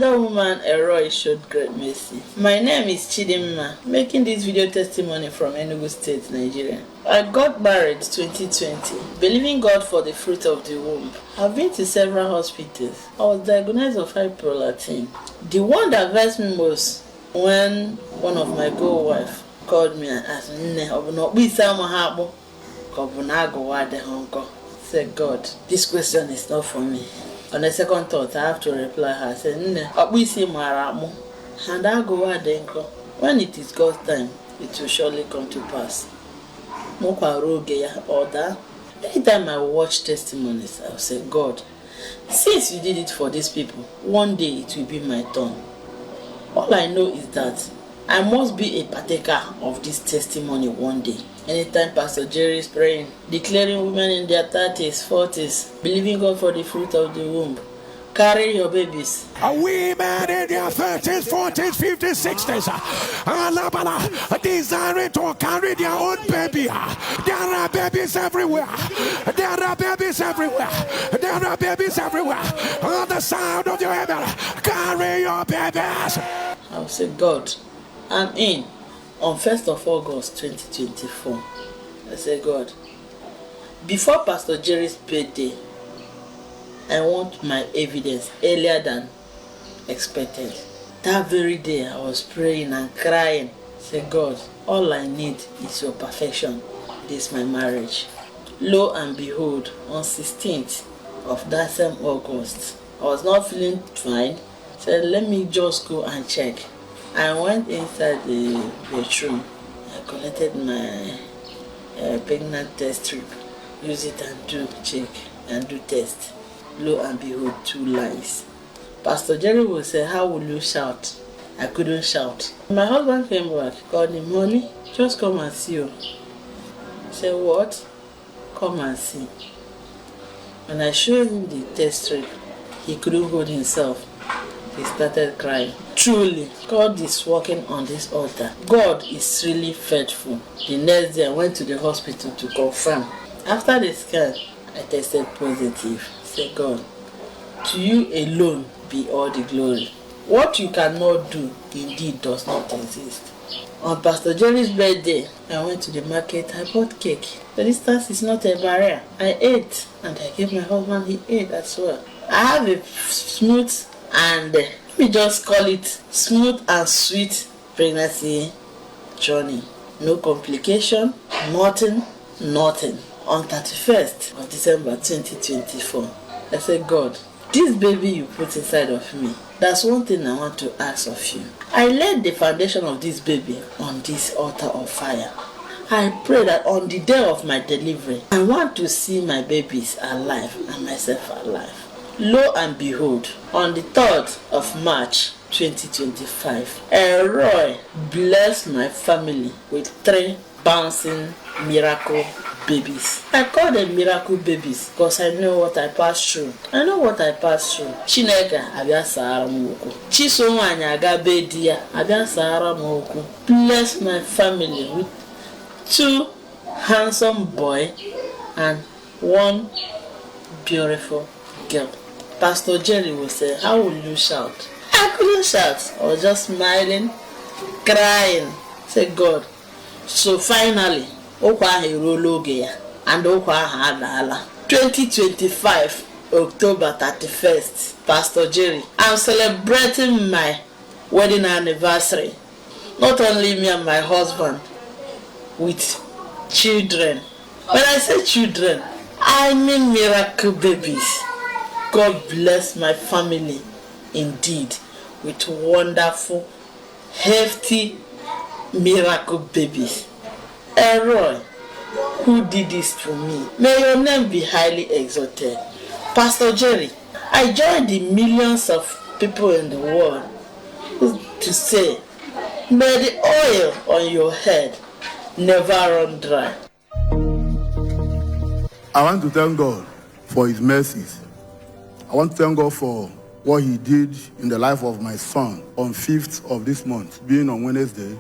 The woman Eroi showed great mercy. My name is Chidimma, making this video testimony from Enugu State, Nigeria. I got married 2020, believing God for the fruit of the womb. I've been to several hospitals. I was diagnosed with hyperlatin. The one that vexed me most when one of my co-wife called me and asked me, said, God, this question is not for me. On the second thought, I have to reply her. I said, and I go when it is God's time, it will surely come to pass. Anytime I watch testimonies, I will say, God, since you did it for these people, one day it will be my turn. All I know is that I must be a partaker of this testimony one day. Anytime Pastor Jerry is praying, declaring women in their 30s, 40s, believing God for the fruit of the womb, carry your babies. Women in their 30s, 40s, 50s, 60s, desiring to carry their own baby. There are babies everywhere. There are babies everywhere. There are babies everywhere. On the sound of your heaven, carry your babies. I will say, God, I'm in. On 1st of August 2024, I said, God, before Pastor Jerry's birthday, I want my evidence earlier than expected. That very day, I was praying and crying. I said, God, all I need is your perfection. This is my marriage. Lo and behold, on 16th of that same August, I was not feeling fine. I said, let me just go and check. I went inside the bedroom. I collected my pregnant test strip. Use it and do check and do test. Lo and behold, 2 lines. Pastor Jerry will say, how will you shout? I couldn't shout. My husband came back, called him, honey, just come and see you. I said, what? Come and see. When I showed him the test strip, he couldn't hold himself. He started crying. Truly, God is working on this altar. God is really faithful. The next day, I went to the hospital to confirm. After the scan, I tested positive. I said, God, to you alone be all the glory. What you cannot do, indeed, does not exist. On Pastor Jerry's birthday, I went to the market. I bought cake. The distance is not a barrier. I ate, and I gave my husband, he ate as well. I have a smooth and let me just call it smooth and sweet pregnancy journey. No complication, nothing. On 31st of December 2024, I said, God, this baby you put inside of me, that's one thing I want to ask of you. I laid the foundation of this baby on this altar of fire. I pray that on the day of my delivery, I want to see my babies alive and myself alive. Lo and behold, on the 3rd of March 2025, Eroi blessed my family with 3 bouncing miracle babies. I call them miracle babies because I know what I passed through. Chineke abia sahara moku. Chisonwanya agabe dia abia sahara moku. Bless my family with 2 handsome boys and 1 beautiful girl. Pastor Jerry will say, how will you shout? I couldn't shout. I was just smiling, crying. Say, God. So finally, Okwa Hirologia and Okwa Hadala. 2025, October 31st, Pastor Jerry. I'm celebrating my wedding anniversary. Not only me and my husband, with children. When I say children, I mean miracle babies. God bless my family indeed with wonderful, hefty miracle babies. Eroi, who did this to me? May your name be highly exalted. Pastor Jerry, I join the millions of people in the world to say, may the oil on your head never run dry. I want to thank God for his mercies. I want to thank God for what he did in the life of my son on 5th of this month, being on Wednesday.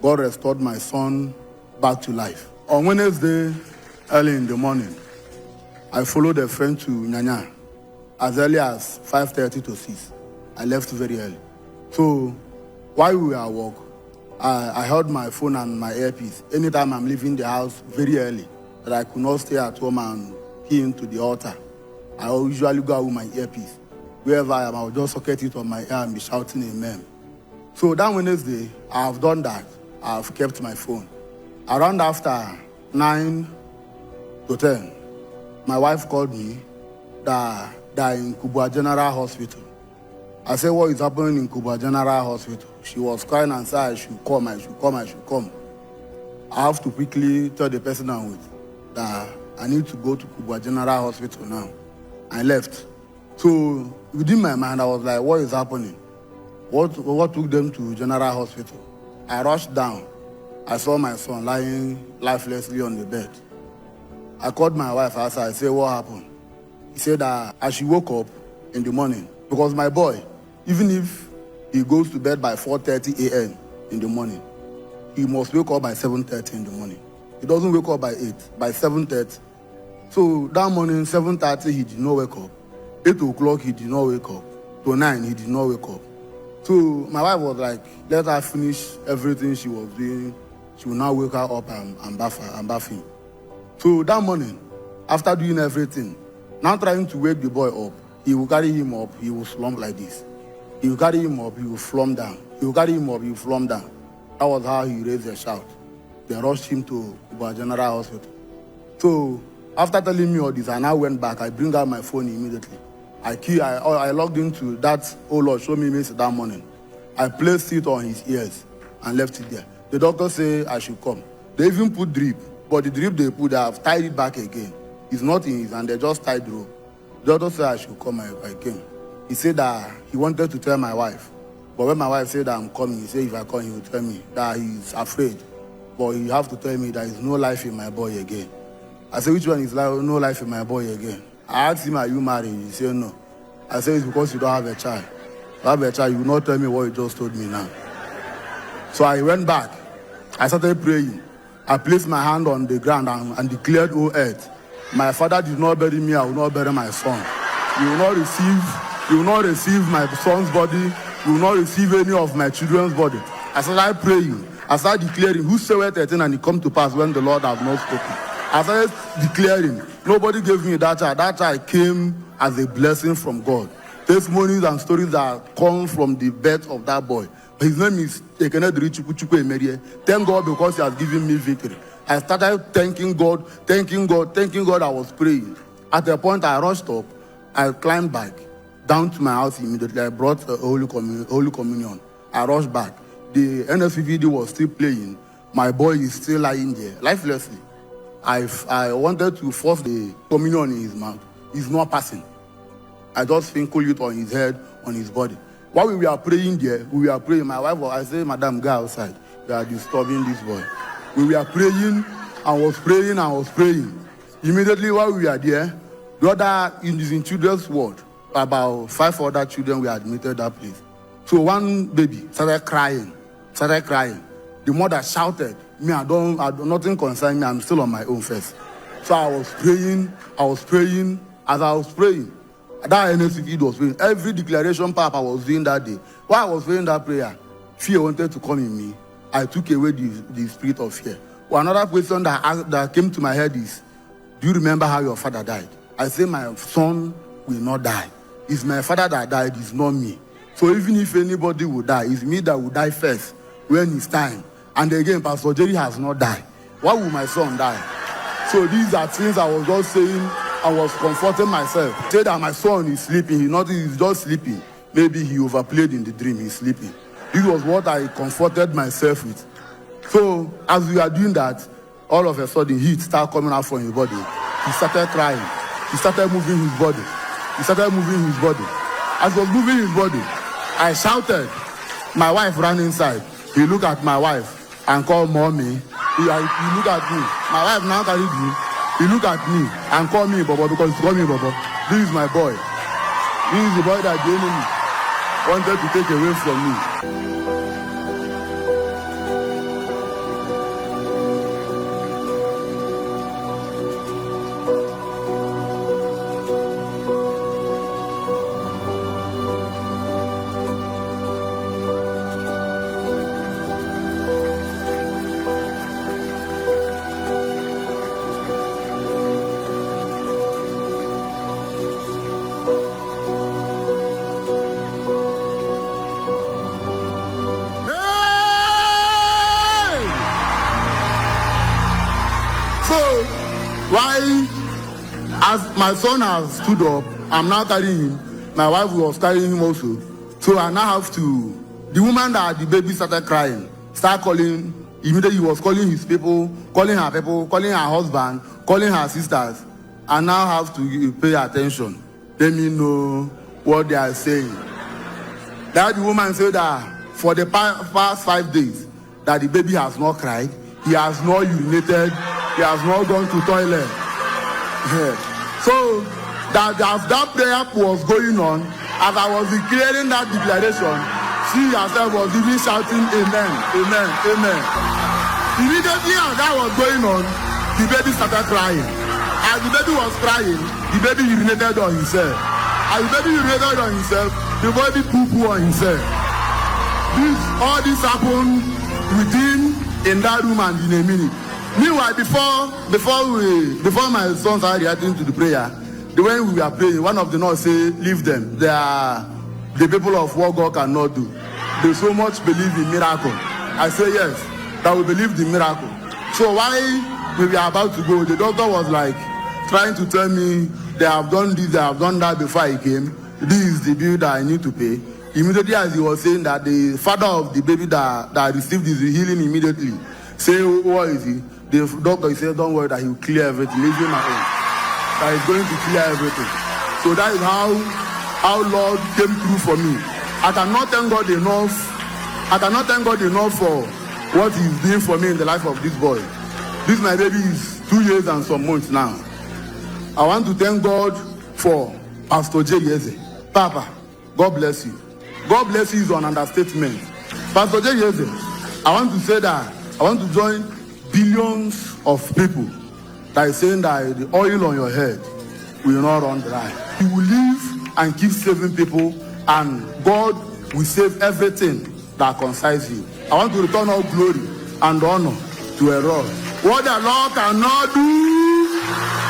God restored my son back to life. On Wednesday, early in the morning, I followed a friend to Nyanya as early as 5:30 to 6. I left very early. So while we were at work, I held my phone and my earpiece. Anytime I'm leaving the house very early, that I could not stay at home and key into the altar, I usually go out with my earpiece. Wherever I am, I'll just socket it on my ear and be shouting amen. So that Wednesday, I have done that. I have kept my phone. Around after 9 to 10, my wife called me that in Kubwa General Hospital. I said, what is happening in Kubwa General Hospital? She was crying and said, I should come. I have to quickly tell the person I'm with that I need to go to Kubwa General Hospital now. I left. So within my mind, I was like, what is happening? What took them to General Hospital? I rushed down. I saw my son lying lifelessly on the bed. I called my wife outside. I said, what happened? He said that as she woke up in the morning, because my boy, even if he goes to bed by 4:30 a.m. in the morning, he must wake up by 7:30 in the morning. He doesn't wake up by 8, by 7:30. So that morning, 7:30, he did not wake up. 8 o'clock, he did not wake up. To 9, he did not wake up. So my wife was like, let her finish everything she was doing. She will now wake her up and bath him. So that morning, after doing everything, now trying to wake the boy up, he will carry him up, he will slump like this. He will carry him up, he will flump down. He will carry him up, he will flump down. That was how he raised a shout. They rushed him to Kubwa General Hospital. So after telling me all this, I now went back. I bring out my phone immediately. I logged into that, oh Lord, show me mercy that morning. I placed it on his ears and left it there. The doctor said I should come. They even put drip, but the drip they put, they have tied it back again. It's not in his hand, they just tied the rope. The doctor said I should come, I came. He said that he wanted to tell my wife. But when my wife said that I'm coming, he said if I come, he will tell me that he's afraid. But you have to tell me there is no life in my boy again. I said, which one is no life in my boy again? I asked him, are you married? He said, no. I said, it's because you don't have a child. If you have a child, you will not tell me what you just told me now. So I went back. I started praying. I placed my hand on the ground and declared, O earth, my father did not bury me, I will not bury my son. You will not receive my son's body. You will not receive any of my children's body. I started praying. I started declaring, whosoever a thing and it come to pass when the Lord have not spoken. I started declaring, nobody gave me that child. That child came as a blessing from God. Testimonies and stories that come from the birth of that boy. His name is Ekenedri Chukwuchukwu Emerie. Thank God because he has given me victory. I started thanking God. I was praying. At a point, I rushed up. I climbed back down to my house immediately. I brought a Holy Communion. I rushed back. The NSPPD was still playing. My boy is still lying there, lifelessly. I wanted to force the communion in his mouth. He's not passing. I just sprinkled it on his head, on his body. While we were praying there, my wife I said, Madam, go outside. You are disturbing this boy. We were praying, I was praying. Immediately while we were there, the other in children's ward, about 5 other children were admitted that place. So one baby started crying. The mother shouted, me, I don't nothing concern me, I'm still on my own first. So I was praying. As I was praying, that NSPPD was praying. Every declaration Papa was doing that day. While I was praying that prayer, fear wanted to come in me. I took away the spirit of fear. Well, another question that came to my head is, do you remember how your father died? I said, my son will not die. It's my father that died, it's not me. So even if anybody will die, it's me that will die first when it's time. And again, Pastor Jerry has not died. Why will my son die? So these are things I was just saying. I was comforting myself. Say that my son is sleeping. He's just sleeping. Maybe he overplayed in the dream. He's sleeping. This was what I comforted myself with. So as we are doing that, all of a sudden heat started coming out from his body. He started crying. He started moving his body. As he was moving his body, I shouted. My wife ran inside. He looked at my wife and called mommy. He looked at me. My wife now carried me. He looked at me and called me Bobo because he called me Bobo. This is my boy. This is the boy that the enemy wanted to take away from me. as my son has stood up, I'm now carrying him. My wife was carrying him also. So I now have to. The woman that the baby started crying, start calling. Immediately he was calling his people, calling her husband, calling her sisters. I now have to pay attention. Let me know what they are saying. That the woman said that for the past 5 days that the baby has not cried, he has not urinated, he has not gone to toilet. Yeah. So that as that prayer was going on, as I was declaring that declaration, she herself was even shouting amen, amen, amen. Immediately as that was going on, the baby started crying. As the baby was crying, the baby urinated on himself. As the baby urinated on himself, the baby poo-poo on himself. All this happened in that room and in a minute. Meanwhile, before my son started reacting to the prayer, when we were praying, one of the nurses said, leave them. They are the people of what God cannot do. They so much believe in miracle. I say yes, that we believe in miracle. So while we were about to go, the doctor was like trying to tell me they have done this, they have done that before I came. This is the bill that I need to pay. Immediately as he was saying that, the father of the baby that received his healing immediately say, what is he? The doctor said, don't worry, that he will clear everything. Leave him at home. That he's going to clear everything. So that is how Lord came through for me. I cannot thank God enough for what he's doing for me in the life of this boy. This my baby is 2 years and some months now. I want to thank God for Pastor J. Papa, God bless you. God bless you is an understatement. Pastor J. I want to say that I want to join billions of people that is saying that the oil on your head will not run dry. You will live and keep saving people, and God will save everything that concerns you. I want to return all glory and honor to a Lord. What the Lord cannot do,